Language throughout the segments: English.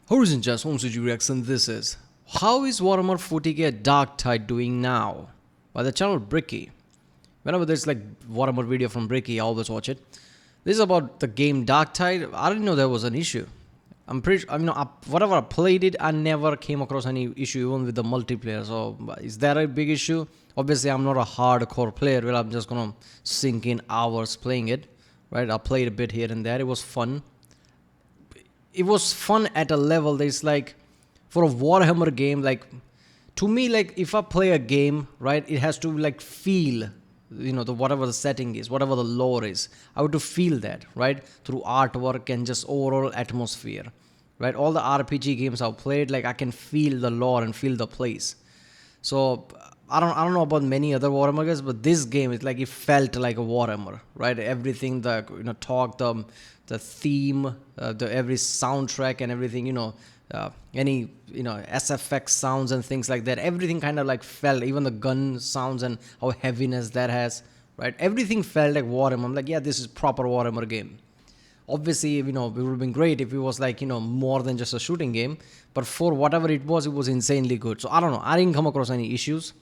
Horizon Just Home Studio Reaction. This is how is Warhammer 40k Darktide doing now? By the channel Bricky. Whenever there's like Warhammer video from Bricky, I always watch it. This is about the game Darktide. I didn't know there was an issue. I'm pretty. Whatever I played it, I never came across any issue even with the multiplayer. So is that a big issue? Obviously, I'm not a hardcore player where I'm just gonna sink in hours playing it. Right? I played a bit here and there. It was fun. It was fun at a level that is like, for a Warhammer game, like, to me, like, if I play a game, right, it has to, like, feel, whatever the setting is, whatever the lore is. I would to feel that, right, through artwork and just overall atmosphere, right? All the RPG games I've played, like, I can feel the lore and feel the place. So, I don't know about many other Warhammer games, but this game is like, it felt like a Warhammer, right? Everything, the the theme, the every soundtrack and everything, any SFX sounds and things like that. Everything kind of like felt, even the gun sounds and how heaviness that has, right? Everything felt like Warhammer. I'm like, yeah, this is proper Warhammer game. Obviously, it would have been great if it was like, more than just a shooting game. But for whatever it was insanely good. So I don't know. I didn't come across any issues.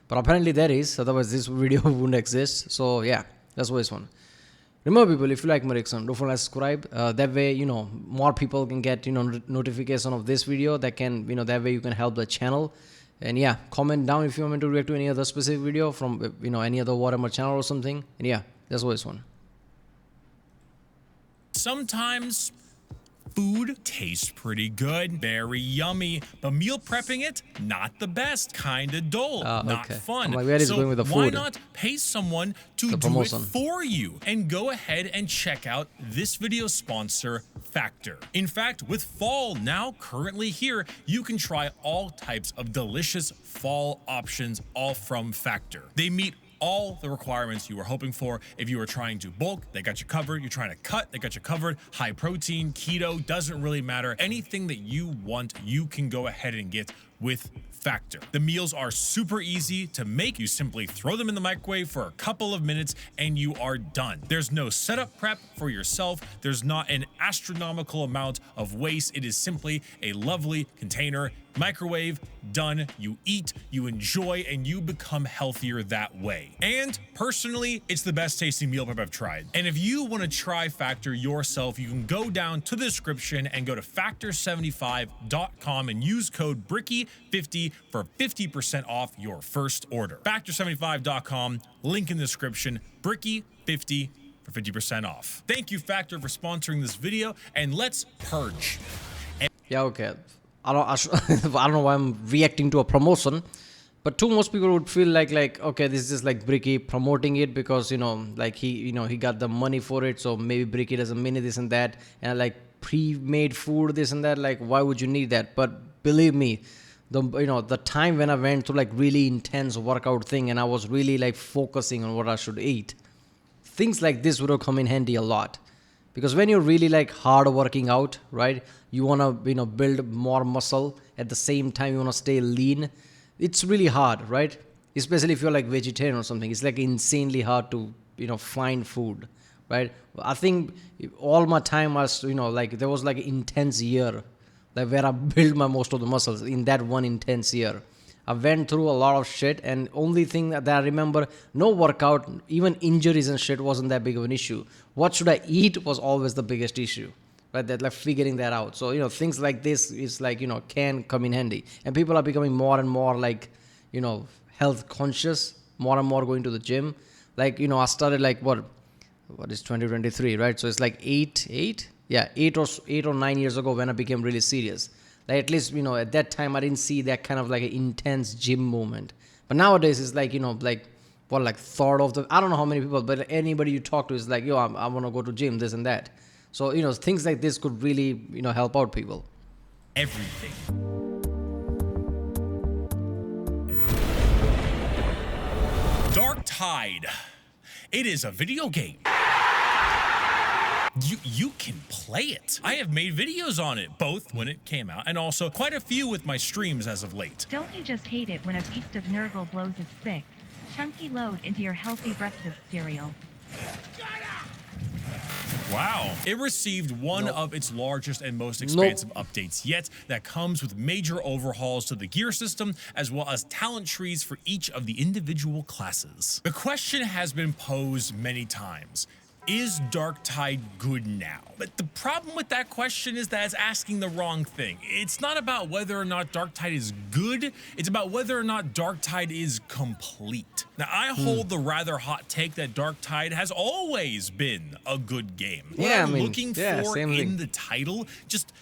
But apparently there is. Otherwise, this video wouldn't exist. So yeah, that's what it's fun. Remember, people, if you like my reaction, don't forget to subscribe. That way, more people can get, notification of this video. That can, that way you can help the channel. And yeah, comment down if you want me to react to any other specific video from, any other Warhammer channel or something. And yeah, that's what it's fun. Sometimes food tastes pretty good, very yummy, but meal prepping it, not the best, kinda dull, not fun. I'm like, where is so going with the food? Why not pay someone to do it for you? And go ahead and check out this video sponsor, Factor. In fact, with fall now currently here, you can try all types of delicious fall options, all from Factor. They meet all the requirements you were hoping for. If you were trying to bulk, they got you covered. You're trying to cut, they got you covered. High protein, keto, doesn't really matter. Anything that you want, you can go ahead and get with Factor. The meals are super easy to make. You simply throw them in the microwave for a couple of minutes and you are done. There's no setup prep for yourself. There's not an astronomical amount of waste. It is simply a lovely container, microwave, done. You eat, you enjoy, and you become healthier that way. And personally, it's the best tasting meal prep I've tried. And if you want to try Factor yourself, you can go down to the description and go to factor75.com and use code Bricky50 for 50% off your first order. Factor75.com, link in the description, Bricky50 for 50% off. Thank you, Factor, for sponsoring this video, and let's purge. Yeah, okay. I don't know why I'm reacting to a promotion, but most people would feel like okay, this is just like Bricky promoting it because like he got the money for it, so maybe Bricky doesn't mean this and that, and like pre-made food this and that. Like, why would you need that? But believe me, the time when I went through like really intense workout thing and I was really like focusing on what I should eat, things like this would have come in handy a lot. Because when you're really like hard working out, right, you want to build more muscle at the same time you want to stay lean. It's really hard, right? Especially if you're like vegetarian or something. It's like insanely hard to find food, right? I think all my time was like there was like an intense year like where I built my most of the muscles in that one intense year. I went through a lot of shit, and only thing that I remember, no workout, even injuries and shit wasn't that big of an issue. What should I eat was always the biggest issue, right? That like figuring that out. So things like this is like can come in handy, and people are becoming more and more like health conscious, more and more going to the gym. Like I started like what is 2023, right? So it's like 8 or 9 years ago when I became really serious. Like at least, at that time I didn't see that kind of like an intense gym movement. But nowadays it's like, like third of the, I don't know how many people, but anybody you talk to is like, yo, I want to go to gym, this and that. So, things like this could really, help out people. Everything. Darktide. It is a video game. You can play it. I have made videos on it, both when it came out and also quite a few with my streams as of late. Don't you just hate it when a beast of Nurgle blows its thick, chunky load into your healthy breakfast cereal? Wow. It received one of its largest and most expansive updates yet that comes with major overhauls to the gear system as well as talent trees for each of the individual classes. The question has been posed many times. Is Darktide good now? But the problem with that question is that it's asking the wrong thing. It's not about whether or not Darktide is good, it's about whether or not Darktide is complete. Now, I hold the rather hot take that Darktide has always been a good game. What I'm looking for in the title just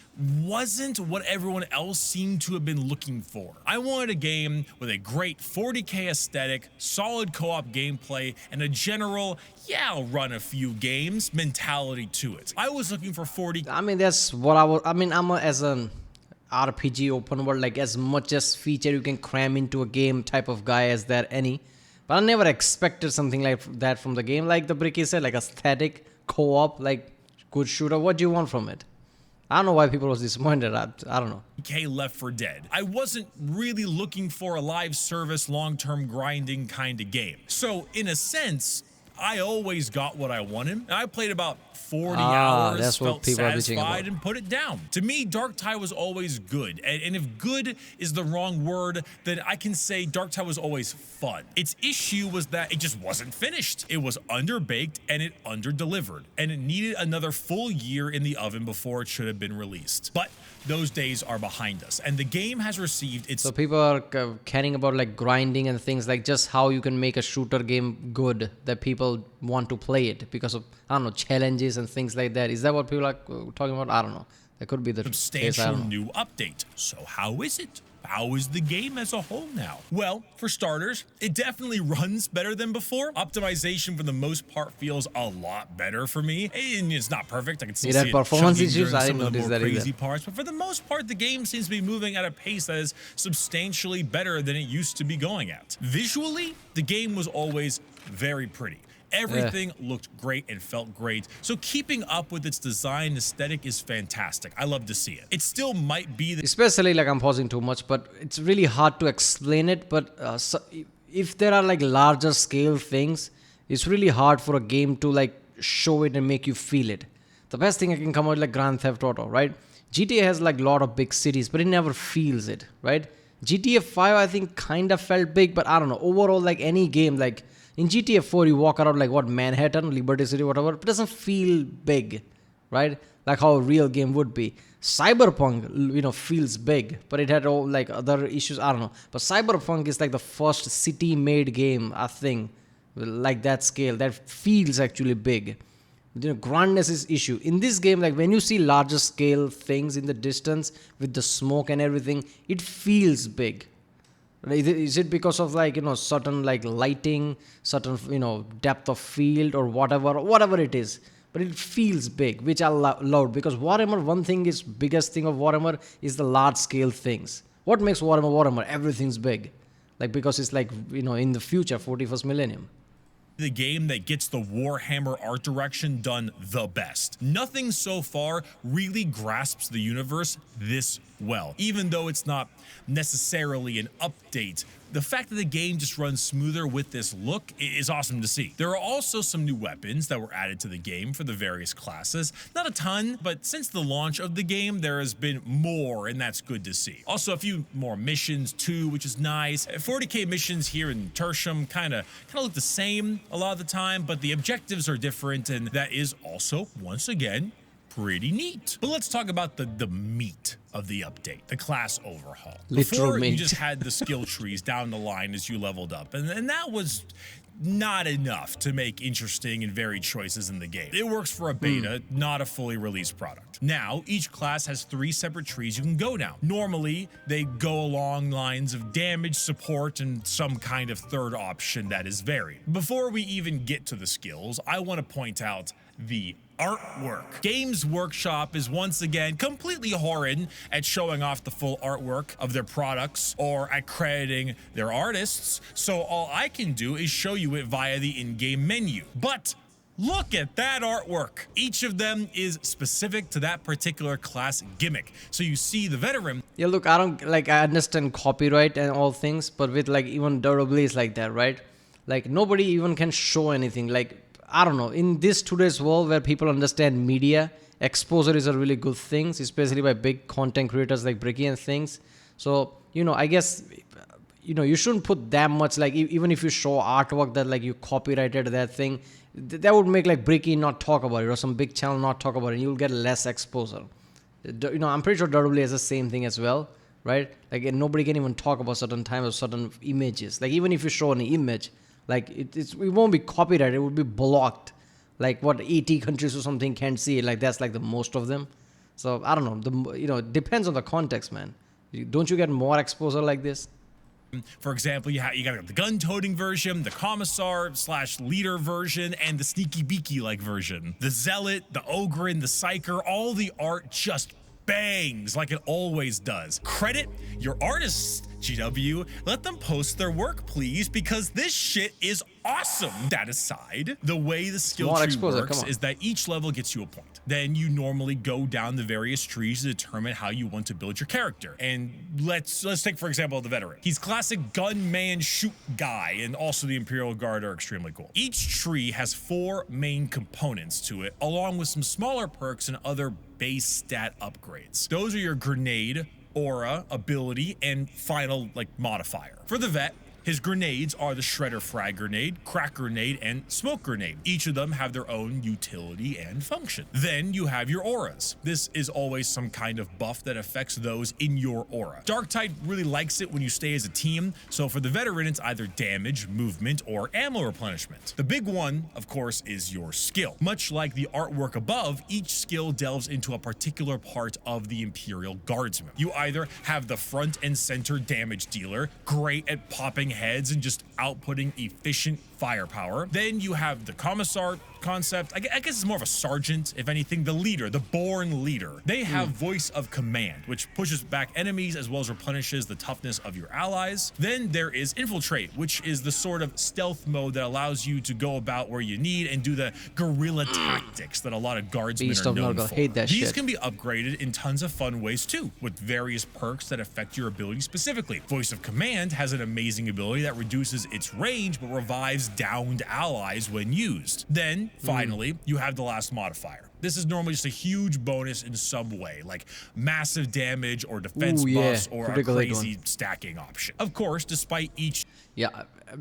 wasn't what everyone else seemed to have been looking for. I wanted a game with a great 40K aesthetic, solid co-op gameplay, and a general, yeah, I'll run a few games mentality to it. I was looking for 40. I mean, that's what I'm as an RPG open world, like as much as feature you can cram into a game type of guy as there any. But I never expected something like that from the game. Like the Bricky said, like aesthetic, co-op, like good shooter. What do you want from it? I don't know why people was disappointed. I don't know. Left 4 Dead. I wasn't really looking for a live service, long-term grinding kind of game. So in a sense, I always got what I wanted. And I played about 40 hours, felt satisfied, and put it down. To me, Darktide was always good. And if good is the wrong word, then I can say Darktide was always fun. Its issue was that it just wasn't finished. It was underbaked and it underdelivered. And it needed another full year in the oven before it should have been released. But those days are behind us. And the game has received its... So people are caring about like grinding and things like just how you can make a shooter game good that people want to play it because of, I don't know, challenges and things like that. Is that what people are talking about? I don't know. That could be the substantial new update. So how is it? How is the game as a whole now? Well, for starters, it definitely runs better than before. Optimization for the most part feels a lot better for me. And it's not perfect. I can still see it performance issues. I didn't notice that crazy parts, but for the most part, the game seems to be moving at a pace that is substantially better than it used to be going at. Visually, the game was always very pretty. Everything looked great and felt great. So keeping up with its design aesthetic is fantastic. I love to see it. It still might be especially like I'm pausing too much, but it's really hard to explain it. But if there are like larger scale things, it's really hard for a game to like show it and make you feel it. The best thing I can come out like Grand Theft Auto, right? GTA has like a lot of big cities, but it never feels it, right? GTA 5 I think kind of felt big, but I don't know. Overall, like any game, like in GTA 4, you walk around like what, Manhattan, Liberty City, whatever. It doesn't feel big, right? Like how a real game would be. Cyberpunk, you know, feels big, but it had all like other issues. I don't know. But Cyberpunk is like the first city-made game, I think, like that scale that feels actually big. You know, grandness is issue in this game. Like when you see larger scale things in the distance with the smoke and everything, it feels big. Is it because of like, you know, certain like lighting, certain, you know, depth of field or whatever it is, but it feels big, which I love because Warhammer, one thing is biggest thing of Warhammer is the large scale things. What makes Warhammer? Everything's big, like because it's like, you know, in the future, 41st millennium. The game that gets the Warhammer art direction done the best. Nothing so far really grasps the universe this well, even though it's not necessarily an update. The fact that the game just runs smoother with this look is awesome to see. There are also some new weapons that were added to the game for the various classes. Not a ton, but since the launch of the game, there has been more, and that's good to see. Also, a few more missions too, which is nice. 40K missions here in Tertium kind of look the same a lot of the time, but the objectives are different, and that is also, once again, pretty neat. But let's talk about the meat of the update, the class overhaul. Before, you just had the skill trees down the line as you leveled up, and that was not enough to make interesting and varied choices in the game. It works for a beta, not a fully released product. Now, each class has 3 separate trees you can go down. Normally, they go along lines of damage, support, and some kind of third option that is varied. Before we even get to the skills, I want to point out the artwork. Games Workshop is once again completely horrid at showing off the full artwork of their products or at crediting their artists, so all I can do is show you it via the in-game menu. But look at that artwork. Each of them is specific to that particular class gimmick. So you see the veteran. Yeah, look, I understand copyright and all things, but with like even durability is like that, right? Like nobody even can show anything. Like I don't know, in this today's world where people understand media, exposure is a really good thing, especially by big content creators like Bricky and things. So, I guess, you shouldn't put that much, like, even if you show artwork that, like, you copyrighted that thing, that would make, like, Bricky not talk about it, or some big channel not talk about it, and you'll get less exposure. I'm pretty sure WWE has the same thing as well, right? Like, nobody can even talk about certain times or certain images. Like, even if you show an image, like, it won't be copyrighted, it would be blocked. Like, what, 80 countries or something can't see it, like, that's, like, the most of them. So, I don't know, it depends on the context, man. Don't you get more exposure like this? For example, you got the gun-toting version, the commissar/leader version, and the sneaky beaky-like version. The Zealot, the Ogryn, the Psyker, all the art just bangs like it always does. Credit your artists, GW. Let them post their work, please, because this shit is awesome. That aside, the way the skill tree works is that each level gets you a point. Then you normally go down the various trees to determine how you want to build your character. And let's take, for example, the veteran. He's classic gunman shoot guy, and also the Imperial Guard are extremely cool. Each tree has 4 main components to it, along with some smaller perks and other base stat upgrades. Those are your grenade, aura, ability, and final, like, modifier. For the vet, his grenades are the Shredder Frag Grenade, Crack Grenade, and Smoke Grenade. Each of them have their own utility and function. Then you have your auras. This is always some kind of buff that affects those in your aura. Darktide really likes it when you stay as a team, so for the veteran, it's either damage, movement, or ammo replenishment. The big one, of course, is your skill. Much like the artwork above, each skill delves into a particular part of the Imperial Guardsman. You either have the front and center damage dealer, great at popping heads and just outputting efficient firepower. Then you have the commissar concept. I guess it's more of a sergeant, if anything. The leader, the born leader. They have voice of command, which pushes back enemies as well as replenishes the toughness of your allies. Then there is infiltrate, which is the sort of stealth mode that allows you to go about where you need and do the guerrilla tactics that a lot of guardsmen are known for. These can be upgraded in tons of fun ways too, with various perks that affect your ability specifically. Voice of command has an amazing ability that reduces its range but revives downed allies when used. Then finally, you have the last modifier. This is normally just a huge bonus in some way, like massive damage or defense buffs or a crazy stacking option. Of course, despite each... Yeah,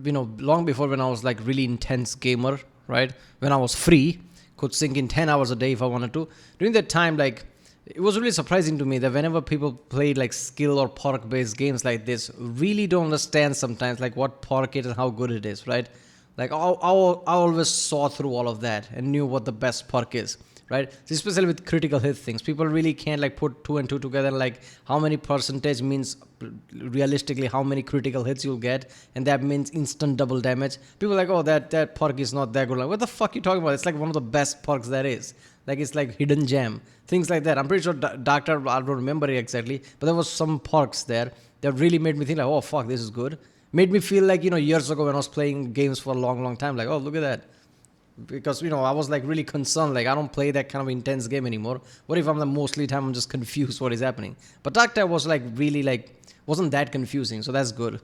long before, when I was like really intense gamer, right? When I was free, could sink in 10 hours a day if I wanted to. During that time, like, it was really surprising to me that whenever people played like skill or perk-based games like this, really don't understand sometimes like what perk is and how good it is, right? Like, I always saw through all of that and knew what the best perk is, right? So especially with critical hit things, people really can't like put 2 and 2 together, like how many percentage means realistically how many critical hits you'll get, and that means instant double damage. People are like, oh, that perk is not that good. Like, what the fuck are you talking about? It's like one of the best perks there is. Like, it's like hidden gem, things like that. I'm pretty sure Doctor, I don't remember it exactly, but there was some perks there that really made me think like, oh fuck, this is good. Made me feel like, years ago when I was playing games for a long time, like, oh, look at that. Because, I was like really concerned, like, I don't play that kind of intense game anymore. What if I'm like mostly time I'm just confused what is happening? But Darktide was like really like, wasn't that confusing, so that's good.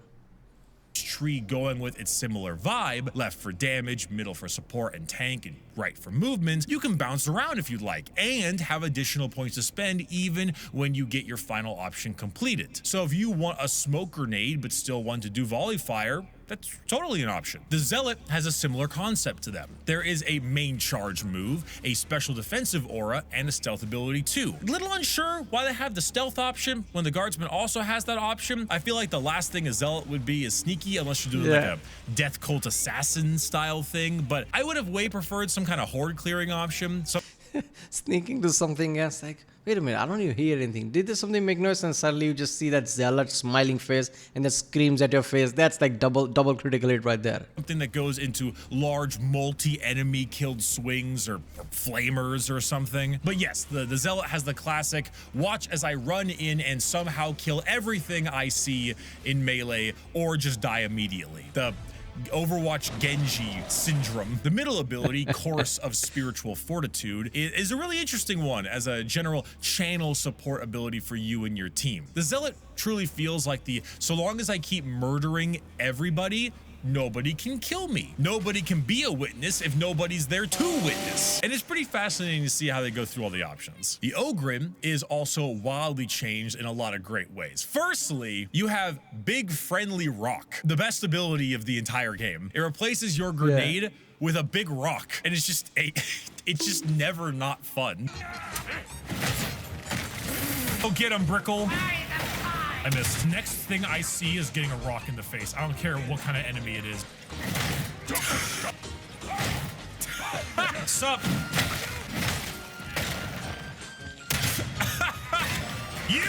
Tree going with its similar vibe, left for damage, middle for support and tank, and right for movement. You can bounce around if you'd like and have additional points to spend even when you get your final option completed. So if you want a smoke grenade but still want to do volley fire, that's totally an option. The Zealot has a similar concept to them. There is a main charge move, a special defensive aura, and a stealth ability too. A little unsure why they have the stealth option when the Guardsman also has that option. I feel like the last thing a Zealot would be is sneaky, unless you're doing like a Death Cult Assassin style thing, but I would have way preferred some kind of horde clearing option. So sneaking to something else, like, wait a minute, I don't even hear anything. Did there something make noise? And suddenly you just see that Zealot smiling face and that screams at your face. That's like double critical hit right there. Something that goes into large multi-enemy killed swings or flamers or something. But yes, the Zealot has the classic watch as I run in and somehow kill everything I see in melee or just die immediately. The Overwatch Genji syndrome. The middle ability, Chorus of Spiritual Fortitude, is a really interesting one as a general channel support ability for you and your team. The Zealot truly feels like so long as I keep murdering everybody, nobody can kill me. Nobody can be a witness if nobody's there to witness. And it's pretty fascinating to see how they go through all the options. The Ogryn is also wildly changed in a lot of great ways. Firstly, you have Big Friendly Rock, the best ability of the entire game. It replaces your grenade with a big rock, and it's just it's just never not fun. Oh, get him, Brickle. I missed. Next thing I see is getting a rock in the face. I don't care what kind of enemy it is. Sup? You!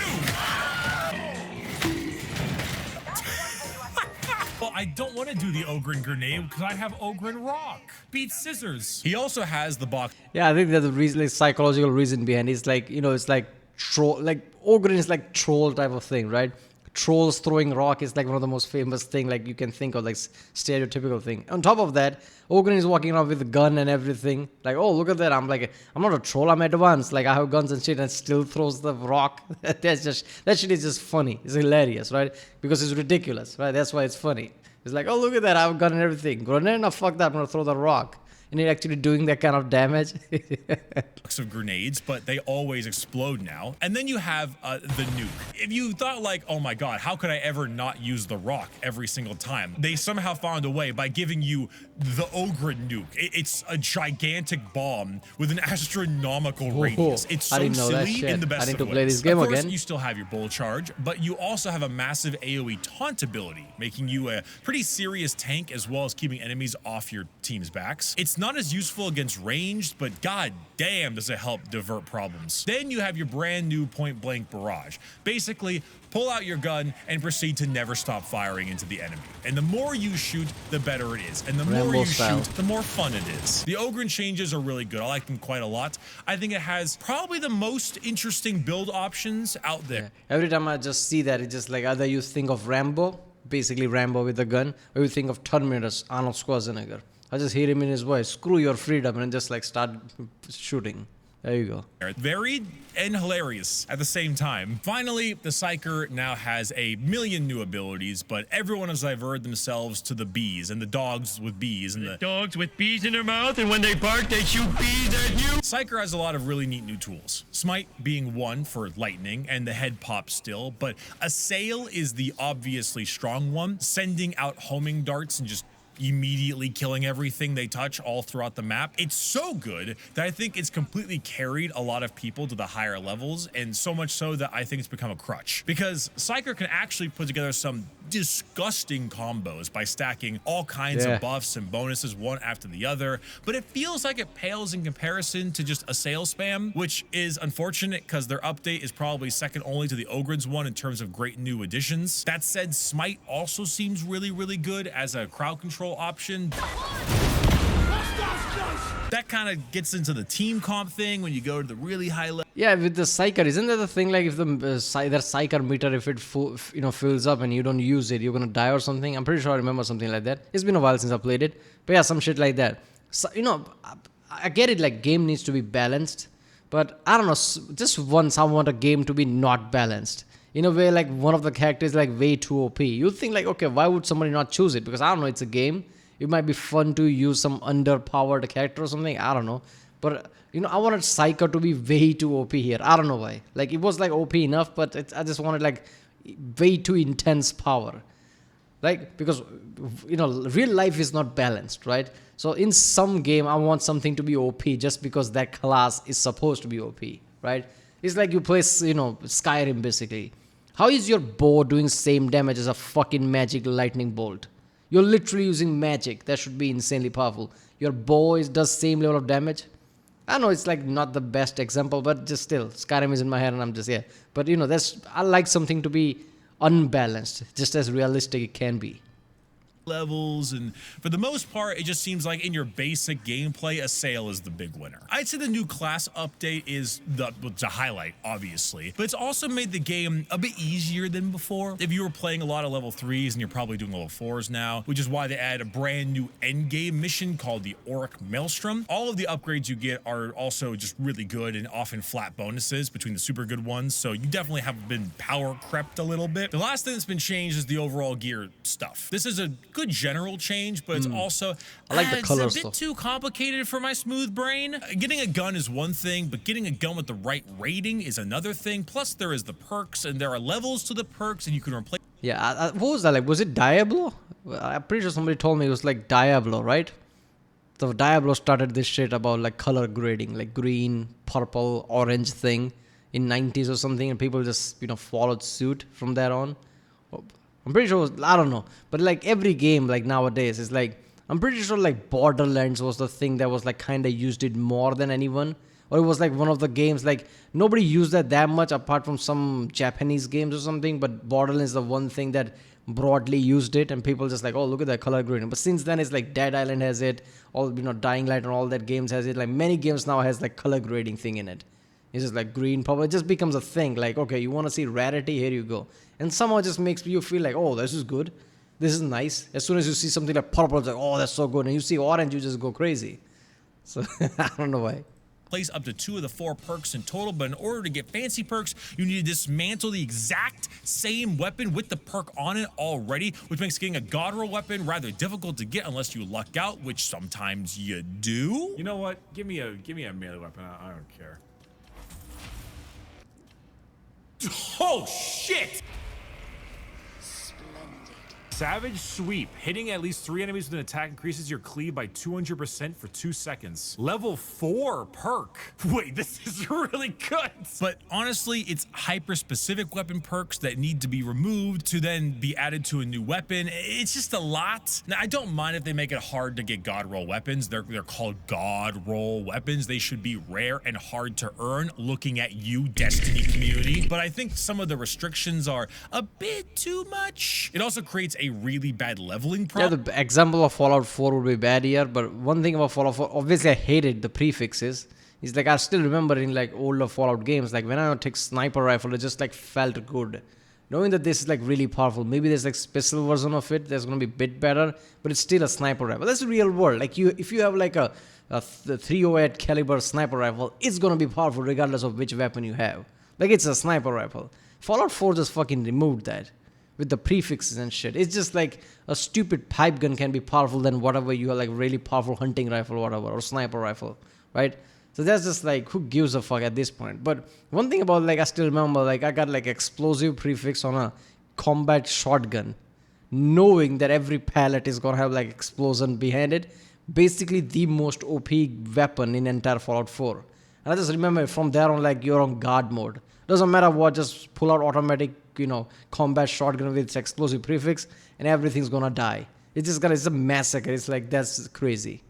Well, I don't want to do the Ogryn grenade because I have Ogryn rock. Beat scissors. He also has the box. Yeah, I think there's a reason, like, psychological reason behind it. It's like, you know, it's like troll, like Ogryn is like troll type of thing, right? Trolls throwing rock is like one of the most famous thing like you can think of, like stereotypical thing. On top of that, Ogryn is walking around with a gun and everything. Like, oh, look at that. I'm like, I'm not a troll, I'm advanced. Like, I have guns and shit and still throws the rock. That shit is just funny. It's hilarious, right? Because it's ridiculous, right? That's why it's funny. It's like, oh, look at that. I have a gun and everything. Grenade? No, fuck that. I'm going to throw the rock. And it actually doing that kind of damage. Of grenades, but they always explode now. And then you have the nuke. If you thought like, oh my god, how could I ever not use the rock every single time? They somehow found a way by giving you the Ogryn nuke. It's a gigantic bomb with an astronomical radius. It's so silly in the best of ways. I need to play this game again. Of course, again. you still have your bull charge, but you also have a massive AoE taunt ability, making you a pretty serious tank as well as keeping enemies off your team's backs. It's not as useful against ranged, but god damn does it help divert problems. Then you have your brand new point blank barrage. Basically, pull out your gun and proceed to never stop firing into the enemy. And the more you shoot, the better it is. And the more you shoot, the more fun it is. The Ogryn changes are really good. I like them quite a lot. I think it has probably the most interesting build options out there. Yeah. Every time I just see that, it's just like either you think of Rambo, basically Rambo with a gun, or you think of Terminator, Arnold Schwarzenegger. I just hear him in his voice, screw your freedom, and just like start shooting. There you go. Varied and hilarious at the same time. Finally, the Psyker now has a million new abilities, but everyone has diverted themselves to the bees and the dogs with bees and the dogs with bees in their mouth, and when they bark, they shoot bees at you. Psyker has a lot of really neat new tools. Smite being one for lightning and the head pop still, but Assail is the obviously strong one, sending out homing darts and just immediately killing everything they touch all throughout the map. It's so good that I think it's completely carried a lot of people to the higher levels, and so much so that I think it's become a crutch. Because Psyker can actually put together some disgusting combos by stacking all kinds of buffs and bonuses one after the other, but it feels like it pales in comparison to just Assail spam, which is unfortunate because their update is probably second only to the Ogryn's one in terms of great new additions. That said, Smite also seems really, really good as a crowd control option. That kind of gets into the team comp thing when you go to the really high level. Yeah, with the Psyker, isn't that the thing? Like if the their Psyker meter, if it fills up and you don't use it, you're gonna die or something. I'm pretty sure I remember something like that. It's been a while since I played it, but yeah, some shit like that. So, you know, I get it. Like game needs to be balanced, but I don't know. Just once I want a game to be not balanced. In a way, like one of the characters is like way too OP. You think like, okay, why would somebody not choose it? Because I don't know, it's a game. It might be fun to use some underpowered character or something. I don't know. But, you know, I wanted Psyker to be way too OP here. I don't know why. Like, it was, like, OP enough, but I just wanted, like, way too intense power. Like, because, you know, real life is not balanced, right? So, in some game, I want something to be OP just because that class is supposed to be OP, right? It's like you play, you know, Skyrim, basically. How is your bow doing same damage as a fucking magic lightning bolt? You're literally using magic. That should be insanely powerful. Your bow does same level of damage. I know it's like not the best example, but just still, Skyrim is in my head and I'm just, yeah. But you know, I like something to be unbalanced, just as realistic it can be. Levels, and for the most part, it just seems like in your basic gameplay, Assail is the big winner. I'd say the new class update is the highlight, obviously, but it's also made the game a bit easier than before. If you were playing a lot of level 3s and you're probably doing level 4s now, which is why they added a brand new endgame mission called the Orc Maelstrom. All of the upgrades you get are also just really good and often flat bonuses between the super good ones, so you definitely have been power crept a little bit. The last thing that's been changed is the overall gear stuff. This is a good general change, but it's also I like the colors, it's a though. bit too complicated for my smooth brain. Getting a gun is one thing, but getting a gun with the right rating is another thing. Plus, there is the perks, and there are levels to the perks, and you can replace. Yeah, what was that like? Was it Diablo? I'm pretty sure somebody told me it was like Diablo, right? So Diablo started this shit about like color grading, like green, purple, orange thing in 90s or something, and people just followed suit from there on. I'm pretty sure I don't know, but like every game like nowadays is like I'm pretty sure like Borderlands was the thing that was like kind of used it more than anyone, or it was like one of the games like nobody used that much apart from some Japanese games or something, but Borderlands is the one thing that broadly used it, and people just like, oh, look at that color grading. But since then it's like Dead Island has it, all Dying Light and all that games has it, like many games now has like color grading thing in it. It's just like green, purple. It just becomes a thing. Like, okay, you want to see rarity? Here you go. And somehow it just makes you feel like, oh, this is good. This is nice. As soon as you see something like purple, it's like, oh, that's so good. And you see orange, you just go crazy. So I don't know why. Place up to 2 of the 4 perks in total, but in order to get fancy perks, you need to dismantle the exact same weapon with the perk on it already, which makes getting a god roll weapon rather difficult to get unless you luck out, which sometimes you do. You know what? Give me a melee weapon. I don't care. Oh shit! Savage Sweep. Hitting at least 3 enemies with an attack increases your cleave by 200% for 2 seconds. Level 4 perk. Wait, this is really good. But honestly, it's hyper-specific weapon perks that need to be removed to then be added to a new weapon. It's just a lot. Now, I don't mind if they make it hard to get god roll weapons. They're called god roll weapons. They should be rare and hard to earn, looking at you, Destiny community. But I think some of the restrictions are a bit too much. It also creates a really bad leveling problem. Yeah, the example of Fallout 4 would be bad here, but one thing about Fallout 4, obviously I hated the prefixes. It's like I still remember in like older Fallout games, like when I would take sniper rifle, it just like felt good. Knowing that this is like really powerful, maybe there's like special version of it that's gonna be a bit better, but it's still a sniper rifle. That's the real world. Like if you have like a 308 caliber sniper rifle, it's gonna be powerful regardless of which weapon you have. Like it's a sniper rifle. Fallout 4 just fucking removed that with the prefixes and shit. It's just like a stupid pipe gun can be powerful than whatever you are, like really powerful hunting rifle or whatever, or sniper rifle, right? So that's just like, who gives a fuck at this point? But one thing about like, I still remember like I got like explosive prefix on a combat shotgun, knowing that every pallet is gonna have like explosion behind it. Basically the most OP weapon in entire Fallout 4. And I just remember from there on, like you're on guard mode. Doesn't matter what, just pull out automatic, combat shotgun with its explosive prefix and everything's gonna die. It's a massacre. It's like, that's crazy.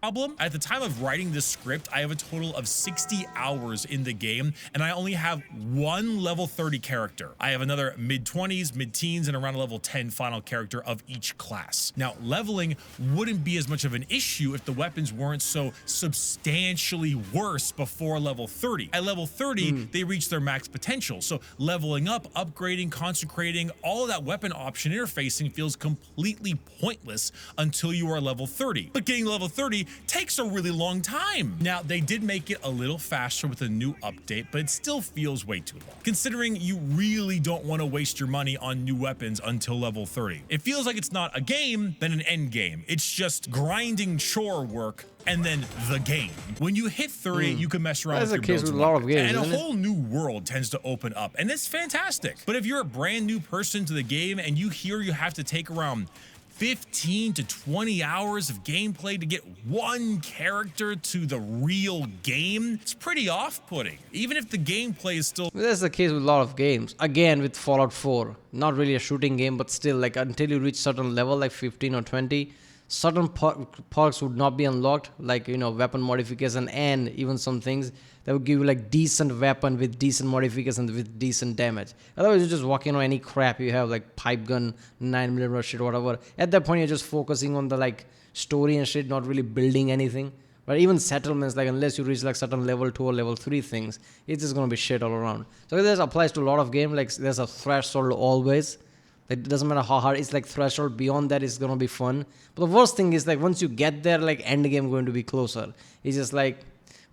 Problem. At the time of writing this script, I have a total of 60 hours in the game, and I only have 1 level 30 character. I have another mid-20s, mid-teens, and around a level 10 final character of each class. Now, leveling wouldn't be as much of an issue if the weapons weren't so substantially worse before level 30. At level 30, they reach their max potential, so leveling up, upgrading, consecrating, all of that weapon option interfacing feels completely pointless until you are level 30. But getting level 30 takes a really long time. Now, they did make it a little faster with a new update, but it still feels way too long, considering you really don't want to waste your money on new weapons until level 30. It feels like it's not a game, then an end game. It's just grinding chore work and then the game. When you hit 30, you can mess around with your builds with a lot of games, and a whole new world tends to open up, and it's fantastic. But if you're a brand new person to the game and you hear you have to take around 15 to 20 hours of gameplay to get one character to the real game, it's pretty off-putting, even if the gameplay is still... That's the case with a lot of games. Again, with Fallout 4, not really a shooting game, but still, like until you reach certain level, like 15 or 20, certain perks would not be unlocked, like, weapon modification and even some things that would give you like decent weapon with decent modifications with decent damage. Otherwise, you're just walking on any crap you have, like pipe gun, 9mm shit, whatever. At that point, you're just focusing on the like story and shit, not really building anything. But even settlements, like unless you reach like certain level 2 or level 3 things, it's just gonna be shit all around. So this applies to a lot of games. Like there's a threshold always. It doesn't matter how hard, it's like threshold. Beyond that, it's gonna be fun. But the worst thing is like once you get there, like end game going to be closer. It's just like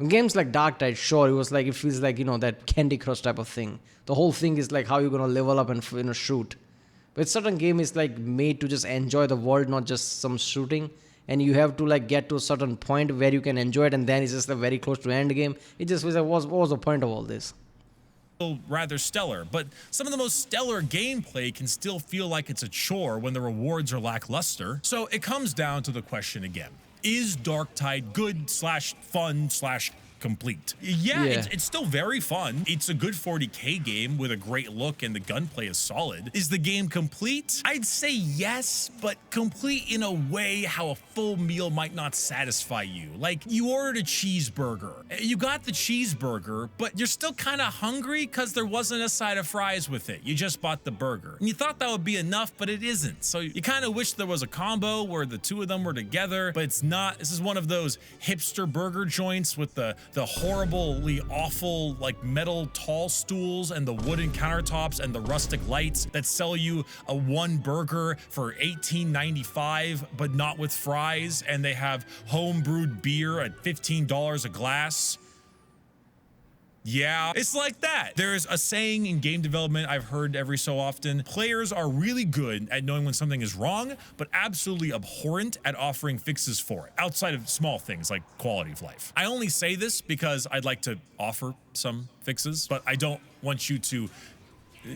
games like Darktide, sure, it feels like that Candy Crush type of thing. The whole thing is like how you're gonna level up and shoot. But certain game is like made to just enjoy the world, not just some shooting. And you have to like get to a certain point where you can enjoy it, and then it's just like very close to end game. It just was like, what was the point of all this? Rather stellar, but some of the most stellar gameplay can still feel like it's a chore when the rewards are lackluster. So it comes down to the question again. Is Darktide good slash fun slash complete? Yeah. It's still very fun. It's a good 40K game with a great look and the gunplay is solid. Is the game complete? I'd say yes, but complete in a way how a full meal might not satisfy you. Like, you ordered a cheeseburger. You got the cheeseburger, but you're still kind of hungry because there wasn't a side of fries with it. You just bought the burger. And you thought that would be enough, but it isn't. So you kind of wish there was a combo where the two of them were together, but it's not. This is one of those hipster burger joints with the horribly awful like metal tall stools and the wooden countertops and the rustic lights that sell you a one burger for $18.95 but not with fries, and they have home brewed beer at $15 a glass. Yeah, it's like that. There's a saying in game development I've heard every so often. Players are really good at knowing when something is wrong, but absolutely abhorrent at offering fixes for it, outside of small things like quality of life. I only say this because I'd like to offer some fixes, but I don't want you to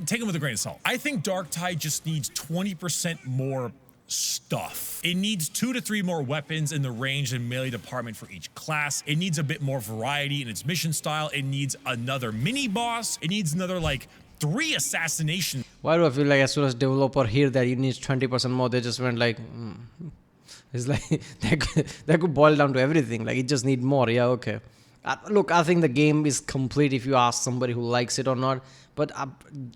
take them with a grain of salt. I think Darktide just needs 20% more stuff. It needs 2 to 3 more weapons in the range and melee department for each class. It needs a bit more variety in its mission style. It needs another mini boss. It needs another like 3 assassinations. Why do I feel like as soon as developer hear that you need 20% more, they just went like, it's like that could boil down to everything. Like, it just need more. Yeah, okay. Look, I think the game is complete if you ask somebody who likes it or not. But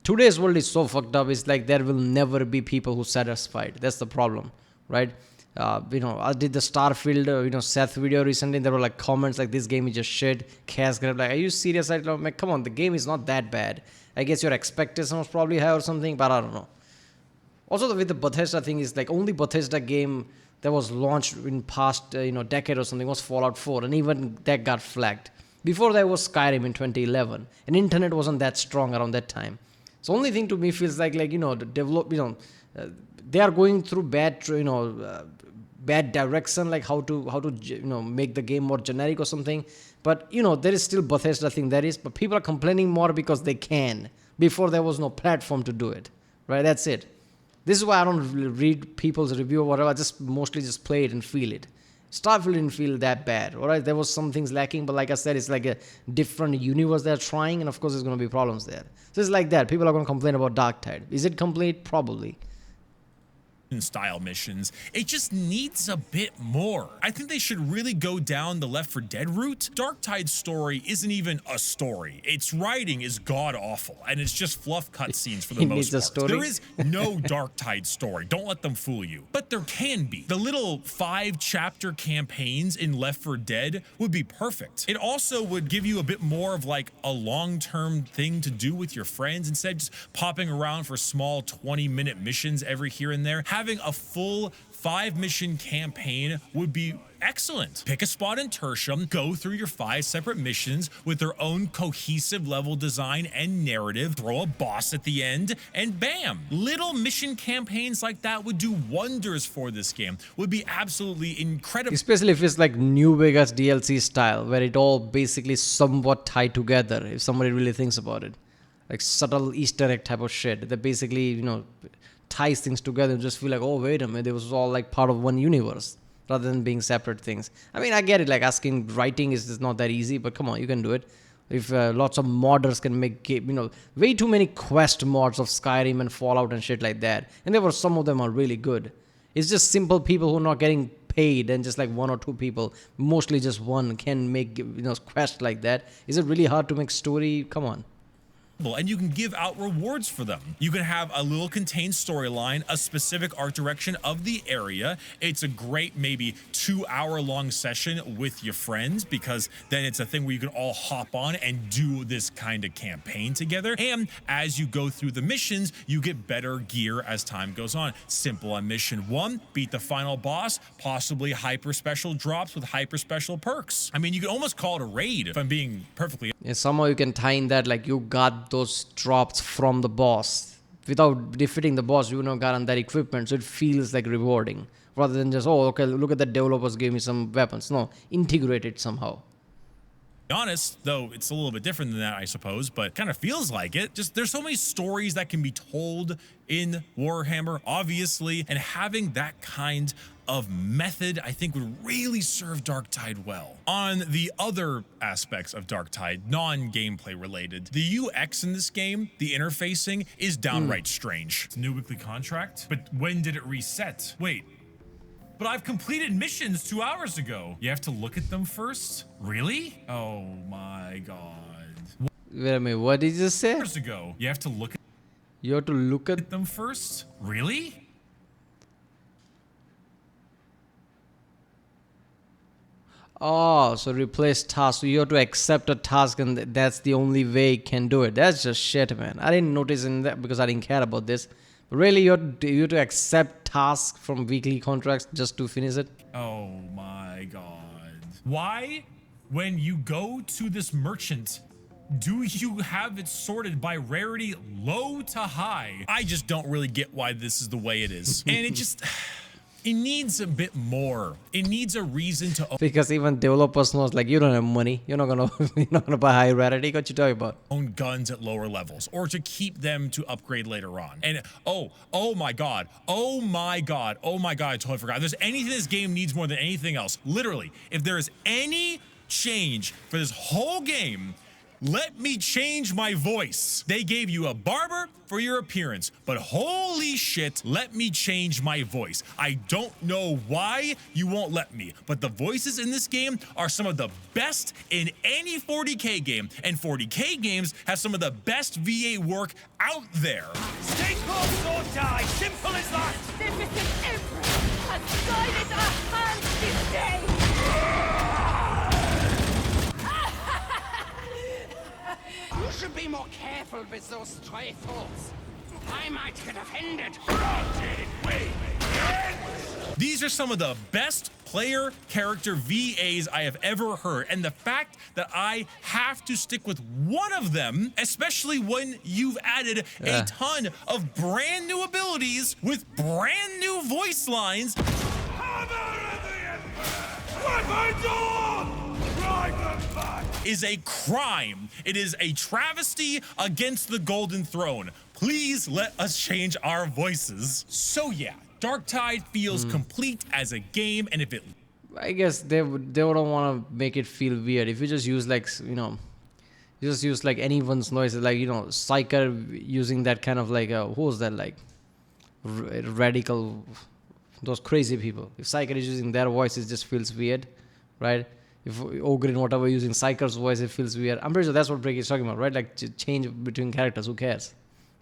today's world is so fucked up. It's like there will never be people who satisfied. That's the problem, right? I did the Starfield, Seth video recently. There were like comments like, "This game is just shit." Cass grab like, "Are you serious?" I'm like, "Come on, the game is not that bad." I guess your expectation was probably high or something, but I don't know. Also, with the Bethesda thing is like only Bethesda game that was launched in past decade or something was Fallout 4, and even that got flagged. Before that was Skyrim in 2011, and internet wasn't that strong around that time. So only thing to me feels like the develop they are going through bad bad direction, like how to make the game more generic or something. But there is still Bethesda thing but people are complaining more because they can. Before there was no platform to do it, right? That's it. This is why I don't read people's review or whatever. I just mostly just play it and feel it. Starfield didn't feel that bad, all right? There was some things lacking, but like I said, it's like a different universe they're trying, and of course there's going to be problems there. So it's like that. People are going to complain about Darktide. Is it complete? Probably. Style missions. It just needs a bit more. I think they should really go down the Left 4 Dead route. Darktide's story isn't even a story. Its writing is god-awful, and it's just fluff cutscenes for the most part. There is no Darktide story. Don't let them fool you. But there can be. The little 5-chapter campaigns in Left 4 Dead would be perfect. It also would give you a bit more of like a long-term thing to do with your friends instead of just popping around for small 20-minute missions every here and there. Having a full 5-mission campaign would be excellent. Pick a spot in Tertium, go through your 5 separate missions with their own cohesive level design and narrative, throw a boss at the end, and bam! Little mission campaigns like that would do wonders for this game. Would be absolutely incredible. Especially if it's like New Vegas DLC style, where it all basically somewhat tied together, if somebody really thinks about it. Like subtle Easter egg type of shit that basically, ties things together and just feel like, oh, wait a minute, it was all like part of one universe rather than being separate things. I mean, I get it, like asking writing is not that easy, but come on, you can do it. If lots of modders can make game, way too many quest mods of Skyrim and Fallout and shit like that. And there were some of them are really good. It's just simple people who are not getting paid, and just like 1 or 2 people, mostly just one, can make quests like that. Is it really hard to make story? Come on. And you can give out rewards for them. You can have a little contained storyline, a specific art direction of the area. It's a great maybe 2-hour-long session with your friends, because then it's a thing where you can all hop on and do this kind of campaign together. And as you go through the missions, you get better gear as time goes on. Simple on mission 1, beat the final boss, possibly hyper special drops with hyper special perks. I mean, you could almost call it a raid, if I'm being perfectly. Yeah, somehow you can tie in that, like you got those drops from the boss without defeating the boss, you know, gotten that equipment, so it feels like rewarding rather than just, oh, okay, look at the developers gave me some weapons. No, integrate it somehow. Honest, though it's a little bit different than that, I suppose, but kind of feels like it. Just there's so many stories that can be told in Warhammer, obviously, and having that kind of method, I think, would really serve Darktide well. On the other aspects of Darktide, non-gameplay related, the UX in this game, the interfacing, is downright strange. It's a new weekly contract? But when did it reset? Wait. But I've completed missions 2 hours ago. You have to look at them first? Really? Oh my god. Wait a minute, what did you say? Hours ago. You have to look at You have to look at them first? Really? Oh, so replace task. So you have to accept a task, and that's the only way you can do it. That's just shit, man. I didn't notice in that because I didn't care about this. But really, you have to accept tasks from weekly contracts just to finish it. Oh my god. Why, when you go to this merchant, do you have it sorted by rarity low to high? I just don't really get why this is the way it is. And it just... It needs a bit more. It needs a reason to Because even developers knows, like, you don't have money. You're not gonna buy high rarity. What you talking about? own guns at lower levels, or to keep them to upgrade later on. And oh my god, I totally forgot. If there's anything this game needs more than anything else, literally, if there is any change for this whole game, let me change my voice. They gave you a barber for your appearance, but holy shit, let me change my voice. I don't know why you won't let me, but the voices in this game are some of the best in any 40K game, and 40K games have some of the best VA work out there. Stay close or die. Simple as that. Magnificent Emperor has guided our hands this day! You should be more careful with those stray thoughts. I might get offended. These are some of the best player character VAs I have ever heard, and the fact that I have to stick with one of them, especially when you've added a ton of brand new abilities with brand new voice lines, is a crime. It is a travesty against the Golden Throne. Please let us change our voices. So yeah, Darktide feels complete as a game, and if it... I guess they don't want to make it feel weird. If you just use, like, you just use like anyone's noise, like, Psyker using that kind of like, who was that, like, radical, those crazy people. If Psyker is using their voice, it just feels weird, right? If Ogryn, whatever, using Psyker's voice, it feels weird. I'm pretty sure that's what Bricky is talking about, right? Like, change between characters, who cares?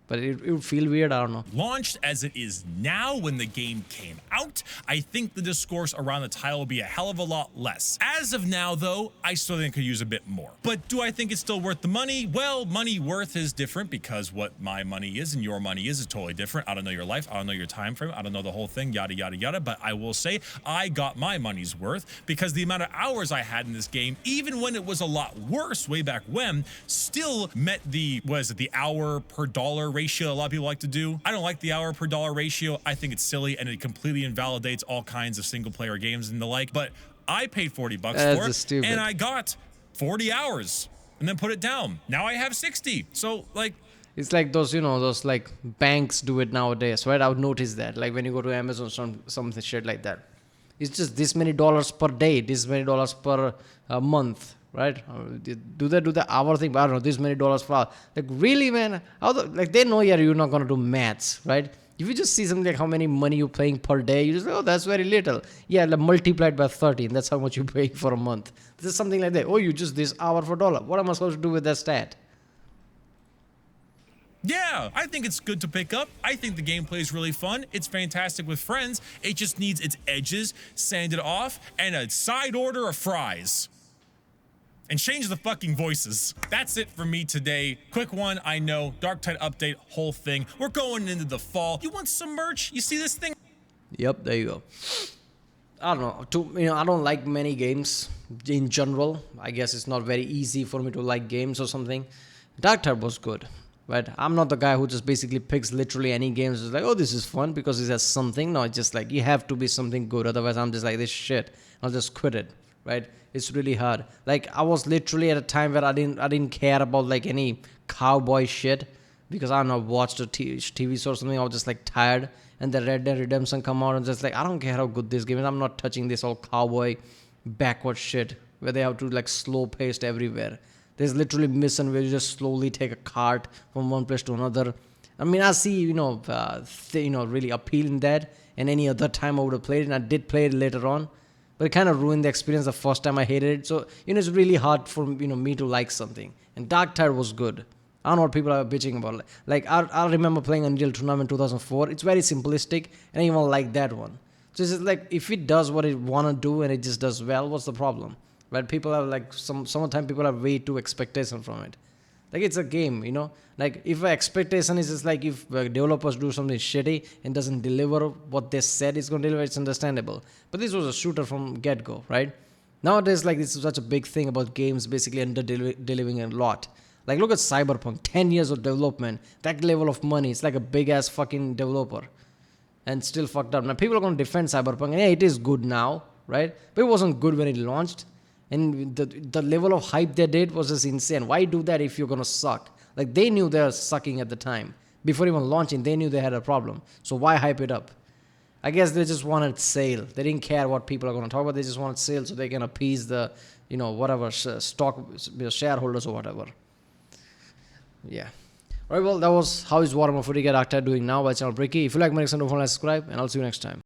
But it would feel weird, I don't know. Launched as it is now when the game came out, I think the discourse around the title will be a hell of a lot less. As of now, though, I still think it could use a bit more. But do I think it's still worth the money? Well, money worth is different, because what my money is and your money is totally different. I don't know your life, I don't know your time frame, I don't know the whole thing, yada, yada, yada. But I will say I got my money's worth, because the amount of hours I had in this game, even when it was a lot worse way back when, still met the, the hour per dollar ratio a lot of people like to do. I don't like the hour per dollar ratio. I think it's silly, and it completely invalidates all kinds of single player games and the like. But I paid $40 for it, stupid. and I got 40 hours and then put it down. Now I have 60. So, like, It's like those, those like banks do it nowadays, right? I've noticed that. Like when you go to Amazon, something shit like that. It's just this many dollars per day, this many dollars per month, right? Do the hour thing? But I don't know, this many dollars per hour. Like, really, man? Like, they know you're not gonna do maths, right? If you just see something like how many money you're paying per day, you just oh, that's very little. Yeah, like multiplied by 13, that's how much you're paying for a month. This is something like that. Oh, you just this hour for dollar. What am I supposed to do with that stat? yeah, I think it's good to pick up. I think the gameplay is really fun. It's fantastic with friends. It just needs its edges sanded off and a side order of fries. And change the fucking voices. That's it for me today. Quick one, I know. Darktide update, whole thing. We're going into the fall. You want some merch? You see this thing? Yep, there you go. I don't know. I don't like many games in general. I guess it's not very easy for me to like games or something. Darktide was good. Right? I'm not the guy who just basically picks literally any games. It's like, oh, this is fun because it has something. No, it's just like you have to be something good. Otherwise, I'm just like this shit. I'll just quit it. Right? It's really hard. Like I was literally at a time where I didn't care about like any cowboy shit because I don't know, watched a TV show or something. I was just like tired. And the Red Dead Redemption come out and just like, I don't care how good this game is. I'm not touching this all cowboy backward shit where they have to like slow paced everywhere. There's literally mission where you just slowly take a cart from one place to another. I mean, I see, really appeal in that. And any other time I would have played it, and I did play it later on. But it kind of ruined the experience the first time I hated it. So, it's really hard for, me to like something. And Darktide was good. I don't know what people are bitching about. Like, I remember playing Unreal Tournament 2004. It's very simplistic, and I even like that one. So it's just like, if it does what it want to do and it just does well, what's the problem? Right? People have like, some of the time people have way too expectation from it. Like, it's a game, Like, if an expectation is just like, if developers do something shitty and doesn't deliver what they said it's going to deliver, it's understandable. But this was a shooter from get-go, right? Nowadays, like, this is such a big thing about games basically under-delivering a lot. Like, look at Cyberpunk, 10 years of development, that level of money. It's like a big-ass fucking developer. And still fucked up. Now, people are going to defend Cyberpunk. And yeah, it is good now, right? But it wasn't good when it launched. And the level of hype they did was just insane. Why do that if you're going to suck? Like, they knew they were sucking at the time. Before even launching, they knew they had a problem. So why hype it up? I guess they just wanted sale. They didn't care what people are going to talk about. They just wanted sale so they can appease the, whatever, stock shareholders or whatever. Yeah. Alright, well, that was How is Warhammer 40k Darktide doing now by channel Bricky. If you like my next video, don't forget to subscribe, and I'll see you next time.